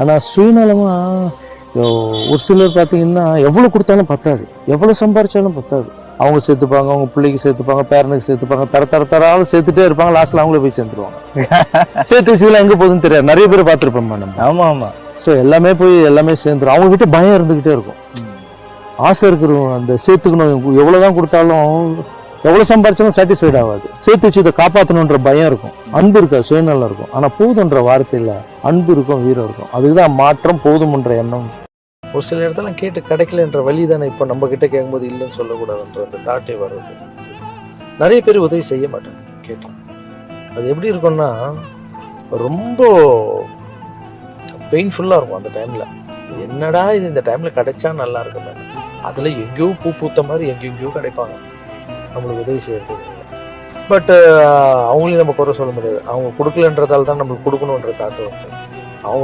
ஆனால் சுயநலமாக ஒரு சிலர் பார்த்தீங்கன்னா எவ்வளோ கொடுத்தாலும் பத்தாது, எவ்வளோ சம்பாரிச்சாலும் பத்தாது. அவங்க சேர்த்துப்பாங்க, அவங்க பிள்ளைக்கு சேர்த்துப்பாங்க, பேரனுக்கு சேர்த்துப்பாங்க, தரத்தாலும் சேர்த்துட்டே இருப்பாங்க. லாஸ்ட்ல அவங்களே போய் சேர்ந்துருவாங்க. சேர்த்து வச்சுக்கலாம் எங்கே போகுதுன்னு தெரியாது. நிறைய பேர் பார்த்துருப்போம் நம்ம. ஆமாம் ஆமாம். ஸோ எல்லாமே போய் எல்லாமே சேர்ந்துடும். அவங்க கிட்ட பயம் இருந்துகிட்டே இருக்கும். ஆசை இருக்கிறவங்க அந்த சேர்த்துக்கணும், எவ்வளோதான் கொடுத்தாலும் எவ்வளோ சம்பாரிச்சாலும் சாட்டிஸ்ஃபைட் ஆகாது. சேர்த்து வச்சு இதை காப்பாற்றணுன்ற பயம் இருக்கும். அன்பு இருக்காது, சுயநலம் இருக்கும். ஆனால் போதுன்ற வார்த்தையில் அன்பு இருக்கும், வீரம் இருக்கும். அதுதான் மாற்றம், போதும்ன்ற எண்ணம். ஒரு சில இடத்துல கேட்டு கிடைக்கலன்ற வழி தானே இப்போ நம்ம கிட்ட கேட்கும்போது இல்லைன்னு சொல்லக்கூடாதுன்ற அந்த தாட்டே வருது. நிறைய பேர் உதவி செய்ய மாட்டாங்க கேட்டோம். அது எப்படி இருக்கும்னா ரொம்ப பெயின்ஃபுல்லாக இருக்கும் அந்த டைமில். என்னடா இது இந்த டைமில் கிடைச்சா நல்லா இருக்குமே. அதில் எங்கேயோ பூ பூத்த மாதிரி எங்கெங்கேயோ கிடைப்பாங்க நம்மளுக்கு உதவி செய்யறதுக்கு. பட் அவங்களையும் நம்ம குறை சொல்ல முடியாது. அவங்க கொடுக்கலன்றதால தான் நம்மளுக்கு கொடுக்கணுன்ற தாட்டு வருது.